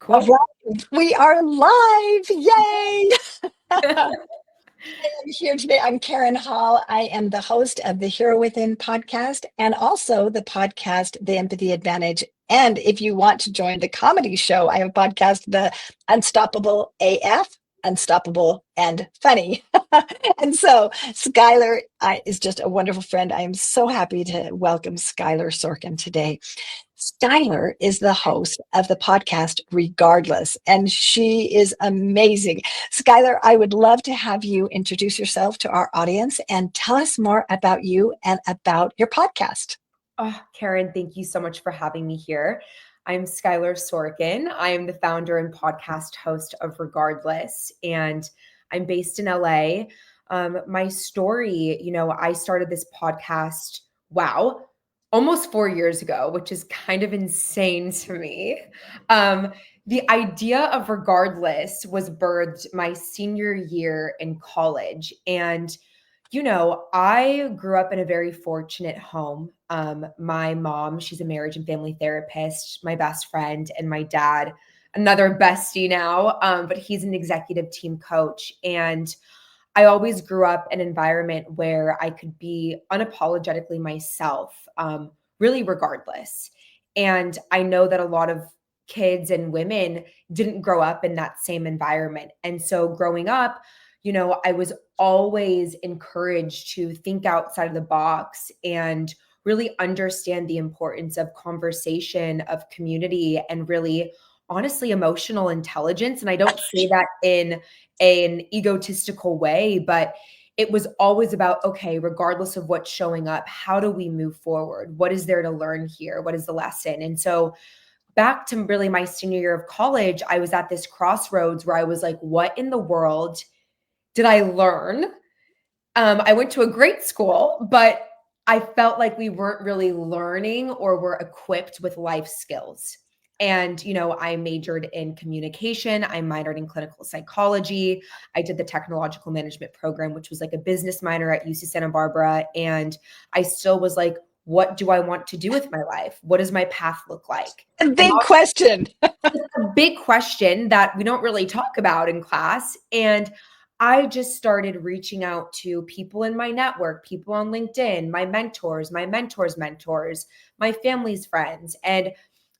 All Cool. right, we are live. Yay! I'm here today. I'm Karen Hall. I am the host of the Hero Within podcast and also the podcast, The Empathy Advantage. And if you want to join the comedy show, I have a podcast, The Unstoppable AF, Unstoppable and Funny. And so Skylar is just a wonderful friend. I am so happy to welcome Skylar Sorkin today. Skylar is the host of the podcast Regardless, and she is amazing. Skylar, I would love to have you introduce yourself to our audience and tell us more about you and about your podcast. Oh, Karen, thank you so much for having me here. I'm Skylar Sorkin. I am the founder and podcast host of Regardless, and I'm based in LA. My story, I started this podcast, wow, almost 4 years ago, which is kind of insane to me. The idea of Regardless was birthed my senior year in college. And I grew up in a very fortunate home. My mom, she's a marriage and family therapist, my best friend, and my dad, another bestie now, but he's an executive team coach. And I always grew up in an environment where I could be unapologetically myself, really regardless. And I know that a lot of kids and women didn't grow up in that same environment. And so growing up, I was always encouraged to think outside of the box and really understand the importance of conversation, of community, and really honestly emotional intelligence. And I don't say that in an egotistical way, but it was always about, okay, regardless of what's showing up, how do we move forward? What is there to learn here? What is the lesson? And so back to really my senior year of college, I was at this crossroads where I was like, what in the world did I learn? I went to a great school, but I felt like we weren't really learning or were equipped with life skills. And, I majored in communication. I minored in clinical psychology. I did the technological management program, which was like a business minor at UC Santa Barbara. And I still was like, what do I want to do with my life? What does my path look like? A And big question. a big question that we don't really talk about in class. And I just started reaching out to people in my network, people on LinkedIn, my mentors, mentors, my family's friends. And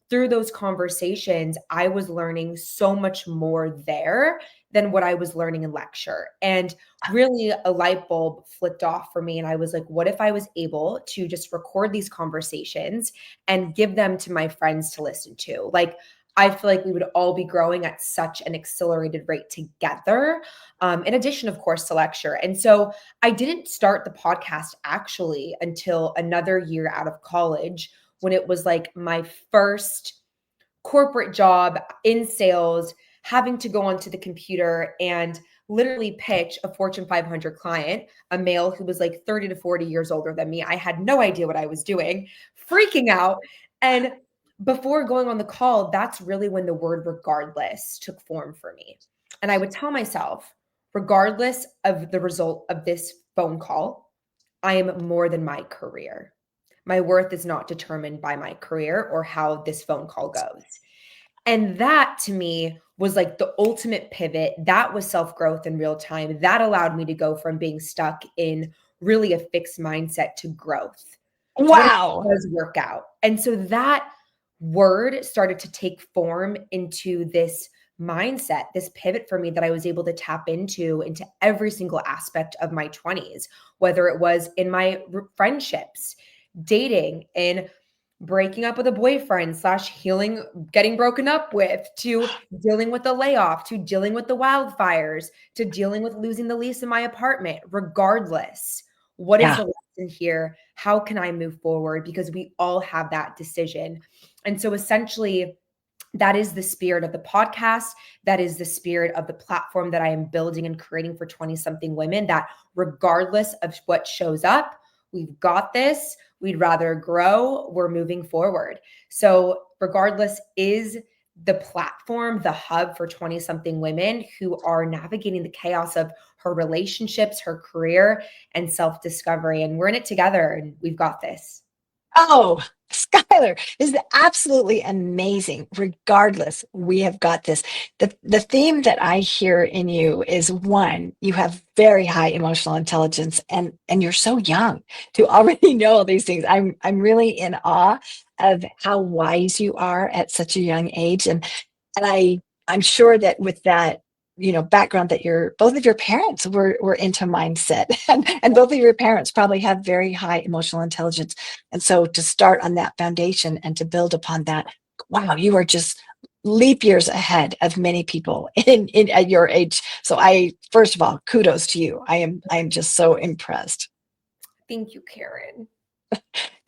through those conversations, I was learning so much more there than what I was learning in lecture. And really, a light bulb flicked off for me. And I was like, what if I was able to just record these conversations and give them to my friends to listen to? Like, I feel like we would all be growing at such an accelerated rate together, in addition, of course, to lecture. And so I didn't start the podcast actually until another year out of college, when it was like my first corporate job in sales, having to go onto the computer and literally pitch a Fortune 500 client, a male who was like 30 to 40 years older than me. I had no idea what I was doing, freaking out. And before going on the call, that's really when the word regardless took form for me. And I would tell myself, regardless of the result of this phone call, I am more than my career. My worth is not determined by my career or how this phone call goes. And that to me was like the ultimate pivot. That was self growth in real time. That allowed me to go from being stuck in really a fixed mindset to growth, to what it Wow. does work out. And so that word started to take form into this mindset, this pivot for me that I was able to tap into every single aspect of my 20s, whether it was in my friendships, dating, and breaking up with a boyfriend slash healing, getting broken up with, to dealing with the layoff, to dealing with the wildfires, to dealing with losing the lease in my apartment. Regardless, what is Yeah. the lesson here? How can I move forward? Because we all have that decision. And so essentially, that is the spirit of the podcast. That is the spirit of the platform that I am building and creating for 20 something women, that regardless of what shows up, we've got this. We'd rather grow. We're moving forward. So regardless is the platform, the hub for 20 something women who are navigating the chaos of her relationships, her career, and self-discovery. And we're in it together, and we've got this. Oh, Skylar is absolutely amazing. Regardless, we have got this. The theme that I hear in you is one, you have very high emotional intelligence and you're so young to already know all these things. I'm really in awe of how wise you are at such a young age. And I'm sure that with that, background that your both of your parents were into mindset and both of your parents probably have very high emotional intelligence, and so to start on that foundation and to build upon that, wow, you are just leap years ahead of many people in at your age. So I, first of all, kudos to you. I am just so impressed. Thank you, Karen.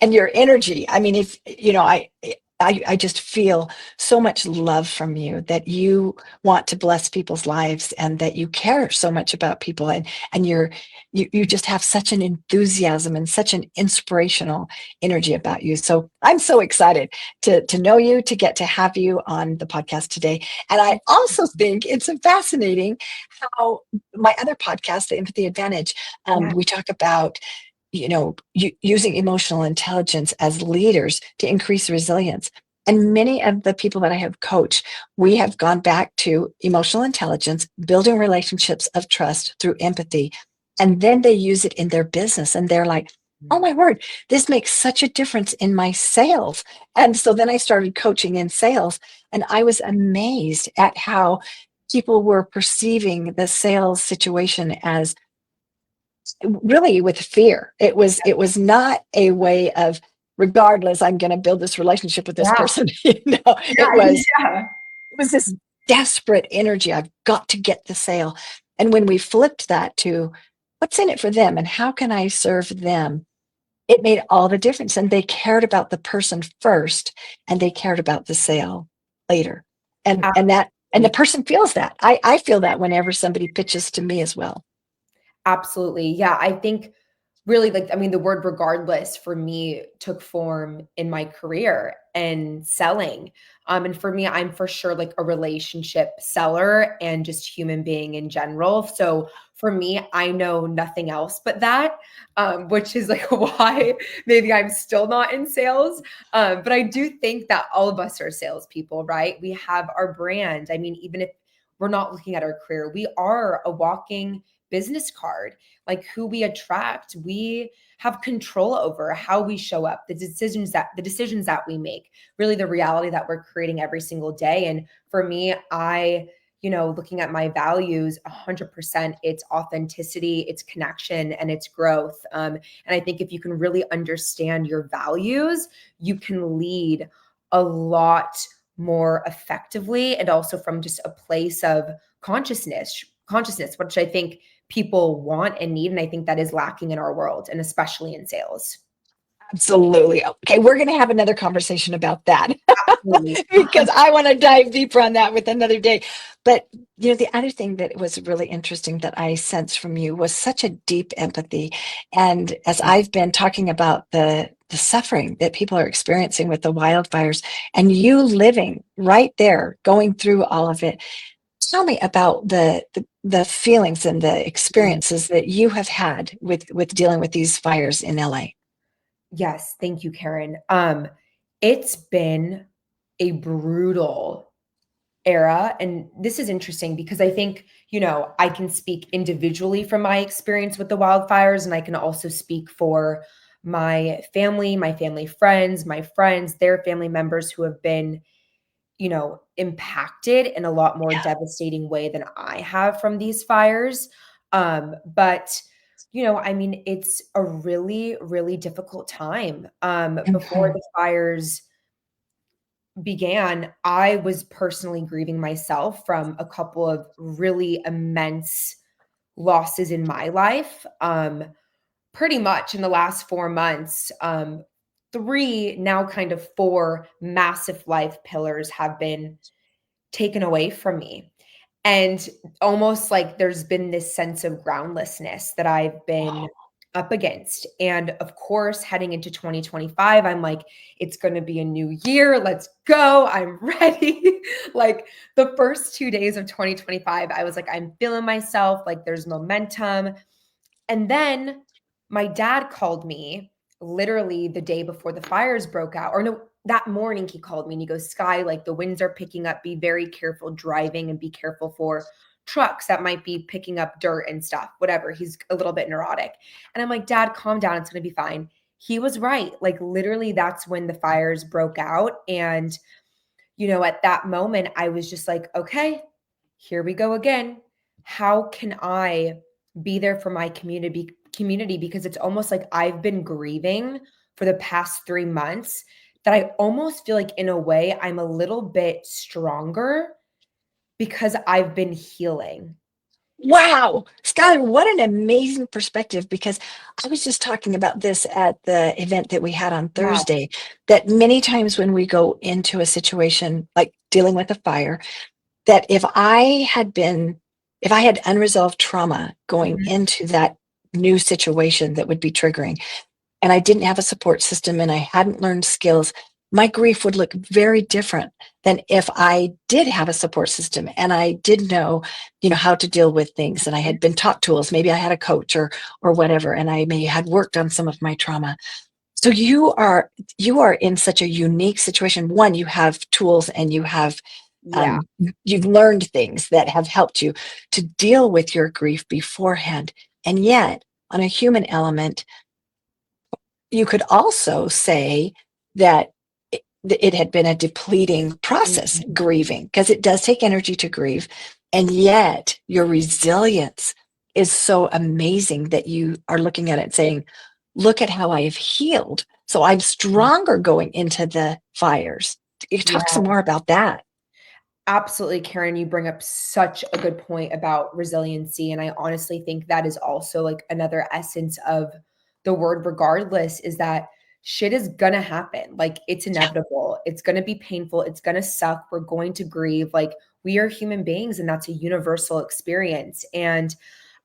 And your energy. I mean, if I just feel so much love from you, that you want to bless people's lives and that you care so much about people, and you just have such an enthusiasm and such an inspirational energy about you. So I'm so excited to know you, to get to have you on the podcast today. And I also think it's fascinating how my other podcast, The Empathy Advantage, Yeah. we talk about using emotional intelligence as leaders to increase resilience. And many of the people that I have coached, we have gone back to emotional intelligence, building relationships of trust through empathy. And then they use it in their business and they're like, oh my word, this makes such a difference in my sales. And so then I started coaching in sales, and I was amazed at how people were perceiving the sales situation as really with fear. It was not a way of, regardless, I'm going to build this relationship with this Yeah. person. It Yeah. was Yeah. it was this desperate energy. I've got to get the sale. And when we flipped that to what's in it for them and how can I serve them, it made all the difference. And they cared about the person first, and they cared about the sale later. And the Absolutely. person feels that. I feel that whenever somebody pitches to me as well. Absolutely. Yeah. I think really, like, I mean, the word regardless for me took form in my career and selling. And for me, I'm for sure like a relationship seller and just human being in general. So for me, I know nothing else but that, which is like why maybe I'm still not in sales. But I do think that all of us are salespeople, right? We have our brand. I mean, even if we're not looking at our career, we are a walking business card. Like, who we attract, we have control over how we show up, the decisions that we make, really the reality that we're creating every single day. And for me, looking at my values, 100%, it's authenticity, it's connection, and it's growth. And I think if you can really understand your values, you can lead a lot more effectively, and also from just a place of consciousness, which I think people want and need. And I think that is lacking in our world, and especially in sales. Absolutely. Okay, we're going to have another conversation about that Absolutely. because I want to dive deeper on that with another day. But the other thing that was really interesting that I sensed from you was such a deep empathy. And as I've been talking about the suffering that people are experiencing with the wildfires, and you living right there, going through all of it, tell me about the feelings and the experiences that you have had with dealing with these fires in LA. Yes, thank you, Karen. It's been a brutal era. And this is interesting because I think, I can speak individually from my experience with the wildfires, and I can also speak for my family friends, my friends, their family members who have been, impacted in a lot more devastating way than I have from these fires. But I mean, it's a really, really difficult time. Before Mhm. the fires began, I was personally grieving myself from a couple of really immense losses in my life. Pretty much in the last 4 months, three, now kind of four massive life pillars have been taken away from me. And almost like there's been this sense of groundlessness that I've been up against. And of course, heading into 2025, I'm like, it's going to be a new year. Let's go. I'm ready. Like, the first 2 days of 2025, I was like, I'm feeling myself. Like, there's momentum. And then my dad called me literally the day before the fires broke out, or no, that morning he called me and he goes, Sky, like the winds are picking up. Be very careful driving and be careful for trucks that might be picking up dirt and stuff, whatever. He's a little bit neurotic. And I'm like, Dad, calm down. It's going to be fine. He was right. Like literally that's when the fires broke out. And, at that moment, I was just like, okay, here we go again. How can I be there for my community? Because it's almost like I've been grieving for the past 3 months that I almost feel like in a way I'm a little bit stronger because I've been healing. Wow, Skylar, what an amazing perspective, because I was just talking about this at the event that we had on Yeah. Thursday, that many times when we go into a situation like dealing with a fire, that if I had unresolved trauma going Mhm. into that new situation that would be triggering, and I didn't have a support system and I hadn't learned skills, my grief would look very different than if I did have a support system and I did know, how to deal with things, and I had been taught tools. Maybe I had a coach or whatever, and I may had worked on some of my trauma. So you are in such a unique situation. One, you have tools and Yeah. you've learned things that have helped you to deal with your grief beforehand. And yet, on a human element, you could also say that it had been a depleting process, Mhm. grieving, because it does take energy to grieve. And yet your resilience is so amazing that you are looking at it and saying, look at how I have healed. So I'm stronger going into the fires. You talk Yeah. some more about that. Absolutely, Karen, you bring up such a good point about resiliency. And I honestly think that is also like another essence of the word regardless, is that shit is gonna happen. Like it's inevitable. It's gonna be painful. It's gonna suck. We're going to grieve. Like we are human beings, and that's a universal experience. And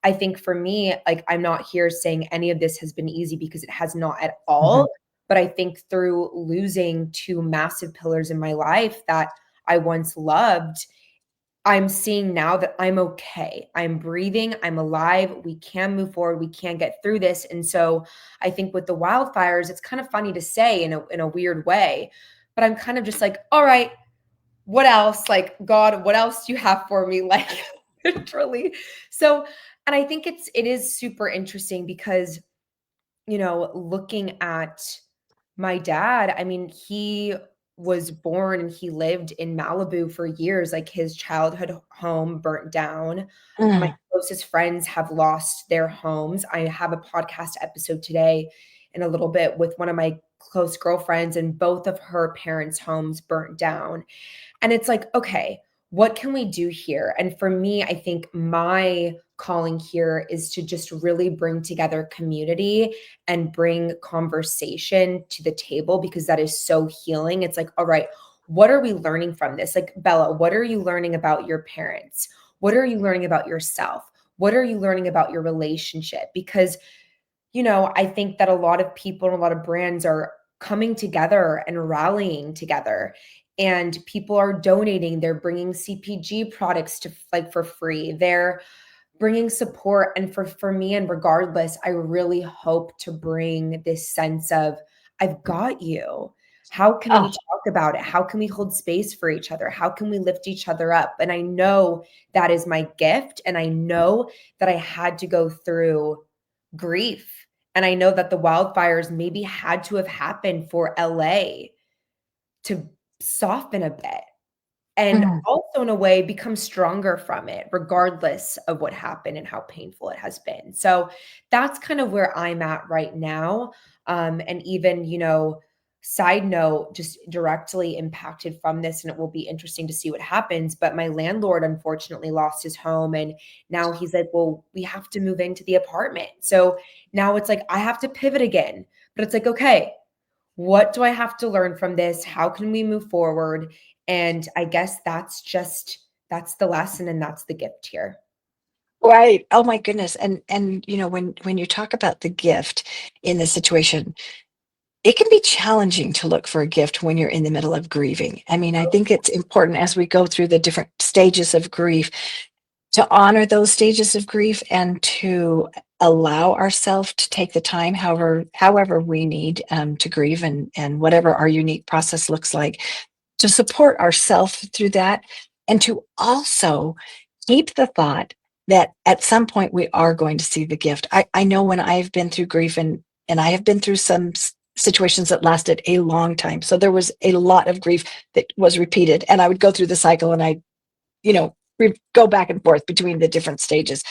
I think for me, like I'm not here saying any of this has been easy, because it has not at Mhm. all. But I think through losing two massive pillars in my life that I once loved, I'm seeing now that I'm okay. I'm breathing, I'm alive, we can move forward, we can get through this. And so I think with the wildfires, it's kind of funny to say in a weird way, but I'm kind of just like, all right, what else? Like, God, what else do you have for me? Like literally. So, and I think it is super interesting because, looking at my dad, I mean, he was born and he lived in Malibu for years. Like his childhood home burnt down. My Mm. closest friends have lost their homes. I have a podcast episode today in a little bit with one of my close girlfriends, and both of her parents' homes burnt down. And it's like, okay, what can we do here? And for me, I think my calling here is to just really bring together community and bring conversation to the table, because that is so healing. It's like, all right, what are we learning from this? Like, Bella, what are you learning about your parents? What are you learning about yourself? What are you learning about your relationship? Because I think that a lot of people and a lot of brands are coming together and rallying together, and people are donating. They're bringing CPG products to like for free. They're bringing support. And for me, and regardless, I really hope to bring this sense of, I've got you. How can we Oh, talk about it? How can we hold space for each other? How can we lift each other up? And I know that is my gift. And I know that I had to go through grief. And I know that the wildfires maybe had to have happened for LA to soften a bit, and mm. also in a way become stronger from it, regardless of what happened and how painful it has been. So that's kind of where I'm at right now. And even, side note, just directly impacted from this, and it will be interesting to see what happens. But my landlord unfortunately lost his home, and now he's like, well, we have to move into the apartment. So now it's like I have to pivot again. But it's like, okay, what do I have to learn from this? How can we move forward? And I guess that's the lesson, and that's the gift here. Right. Oh my goodness. And when you talk about the gift in the situation, it can be challenging to look for a gift when you're in the middle of grieving. I mean, I think it's important as we go through the different stages of grief to honor those stages of grief and to allow ourselves to take the time, however we need to grieve, and whatever our unique process looks like, to support ourselves through that, and to also keep the thought that at some point we are going to see the gift. I know when I've been through grief, and I have been through some situations that lasted a long time. So there was a lot of grief that was repeated, and I would go through the cycle, and go back and forth between the different stages.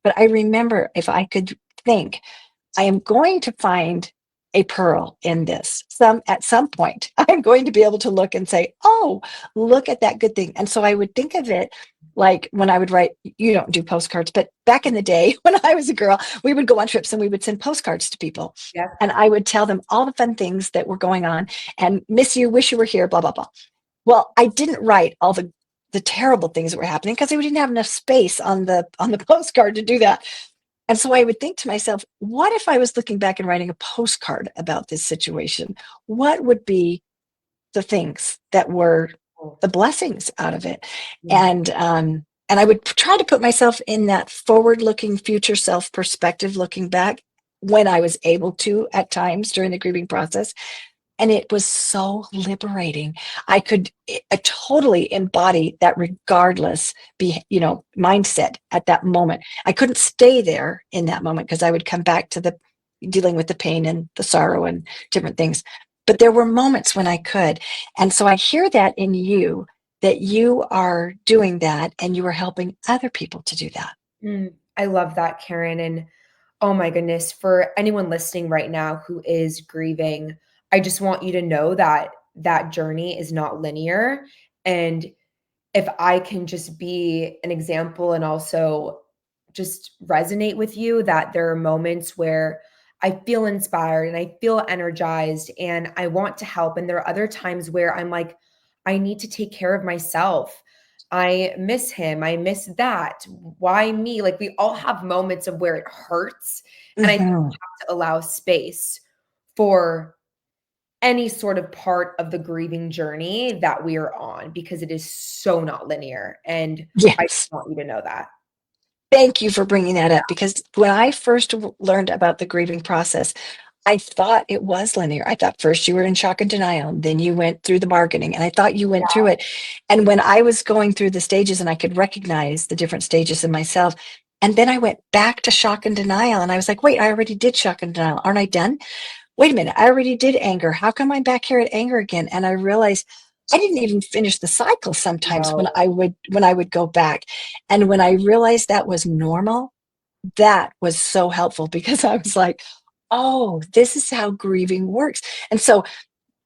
But I remember, if I could think, I am going to find a pearl in this. At some point, I'm going to be able to look and say, "Oh, look at that good thing." And so I would think of it like when I would write. You don't do postcards, but back in the day when I was a girl, we would go on trips and we would send postcards to people. Yeah. And I would tell them all the fun things that were going on, and miss you, wish you were here, blah blah blah. Well, I didn't write all the terrible things that were happening because we didn't have enough space on the postcard to do that. And so I would think to myself, what if I was looking back and writing a postcard about this situation? What would be the things that were the blessings out of it? Yeah. And I would try to put myself in that forward-looking, future self perspective, looking back when I was able to at times during the grieving process. And it was so liberating. I could totally embody that regardless mindset at that moment. I couldn't stay there in that moment because I would come back to the dealing with the pain and the sorrow and different things. But there were moments when I could. And so I hear that in you, that you are doing that and you are helping other people to do that. I love that, Karen. And oh my goodness, for anyone listening right now who is grieving, I just want you to know that that journey is not linear. And if I can just be an example and also just resonate with you, that there are moments where I feel inspired and I feel energized and I want to help. And there are other times where I'm like, I need to take care of myself. I miss him. I miss that. Why me? Like, we all have moments of where it hurts. And I think we Mhm. have to allow space for any sort of part of the grieving journey that we are on, because it is so not linear. And I Yes. just want you to know that. Thank you for bringing that up, because when I first learned about the grieving process, I thought it was linear. I thought first you were in shock and denial, then you went through the bargaining, and I thought you went through it. And when I was going through the stages and I could recognize the different stages in myself, and then I went back to shock and denial, and I was like, wait, I already did shock and denial. Aren't I done? Wait a minute, I already did anger. How come I'm back here at anger again? And I realized I didn't even finish the cycle sometimes when No. I would go back. And when I realized that was normal, that was so helpful, because I was like, oh, this is how grieving works. And so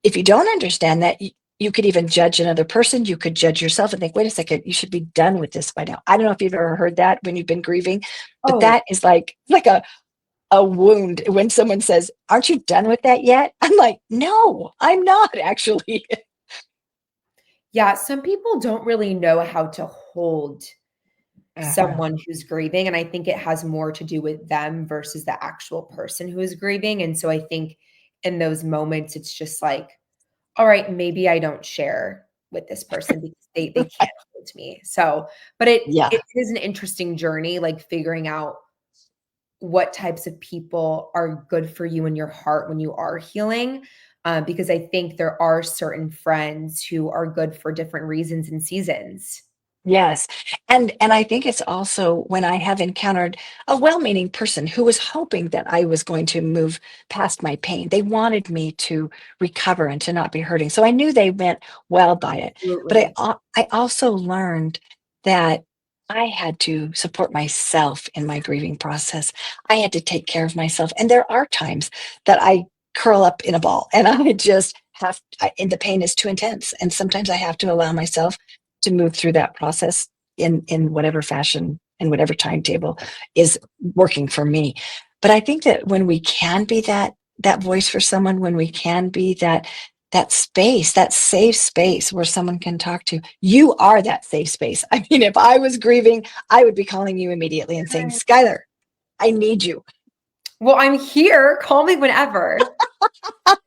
if you don't understand that, you could even judge another person. You could judge yourself and think, wait a second, you should be done with this by now. I don't know if you've ever heard that when you've been grieving, but Oh, that is like a wound when someone says, aren't you done with that yet? I'm like, no, I'm not actually. yeah. Some people don't really know how to hold Uh-huh. someone who's grieving. And I think it has more to do with them versus the actual person who is grieving. And so I think in those moments, it's just like, all right, maybe I don't share with this person because they can't hold me. So, but Yeah. it is an interesting journey, like figuring out what types of people are good for you in your heart when you are healing. Because I think there are certain friends who are good for different reasons and seasons. Yes. And I think it's also when I have encountered a well-meaning person who was hoping that I was going to move past my pain. They wanted me to recover and to not be hurting. So I knew they meant well by it. But Absolutely. I also learned that I had to support myself in my grieving process. I had to take care of myself. And there are times that I curl up in a ball and I just and the pain is too intense. And sometimes I have to allow myself to move through that process in whatever fashion and whatever timetable is working for me. But I think that when we can be that voice for someone, when we can be that space, that safe space where someone can talk to, you are that safe space. I mean, if I was grieving, I would be calling you immediately and saying, Skylar, I need you. Well, I'm here. Call me whenever.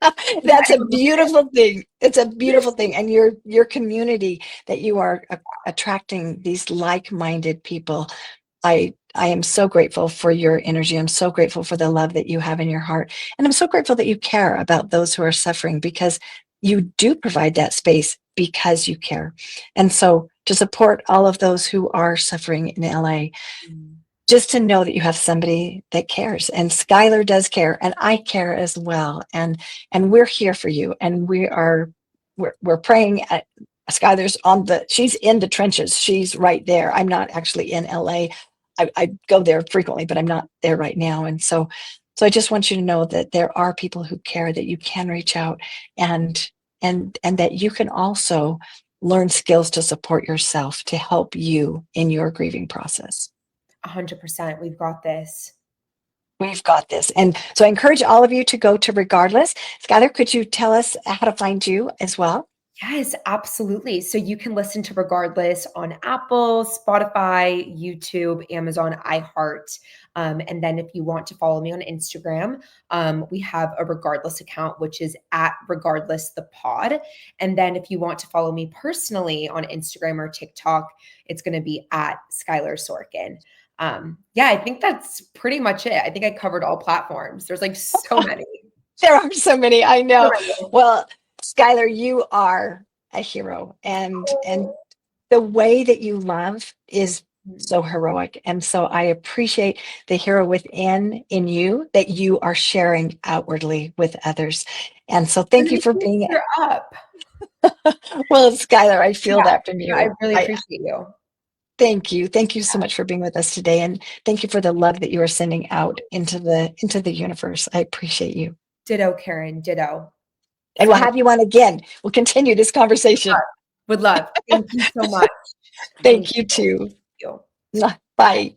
Yeah, That's a beautiful thing. It's a beautiful thing. And your community that you are attracting these like-minded people. I am so grateful for your energy. I'm so grateful for the love that you have in your heart. And I'm so grateful that you care about those who are suffering, because you do provide that space because you care. And so to support all of those who are suffering in LA, Mm. just to know that you have somebody that cares, and Skylar does care, and I care as well. And we're here for you. And we're praying at Skylar's she's in the trenches. She's right there. I'm not actually in LA. I go there frequently, but I'm not there right now. And so I just want you to know that there are people who care, that you can reach out, and and that you can also learn skills to support yourself, to help you in your grieving process. 100%. We've got this. We've got this. And so I encourage all of you to go to Regardless. Skylar, could you tell us how to find you as well? Yes, absolutely. So you can listen to Regardless on Apple, Spotify, YouTube, Amazon, iHeart. And then if you want to follow me on Instagram, we have a Regardless account, which is at Regardless the Pod. And then if you want to follow me personally on Instagram or TikTok, it's going to be at Skylar Sorkin. Yeah, I think that's pretty much it. I think I covered all platforms. There's like so many. There are so many, I So know. many. Well, Skylar, you are a hero. And the way that you love is so heroic. And so I appreciate the hero within in you that you are sharing outwardly with others. And so You're thank you for making me being, tear up. well, Skylar, I feel Yeah, that from yeah, I you. really I appreciate you. thank you. Thank you so much for being with us today. And thank you for the love that you are sending out into the universe. I appreciate you. Ditto, Karen, ditto. And we'll So much have you on again. We'll continue this conversation. would love. Thank you so much. Thank Thank you you. too. Thank you. Bye.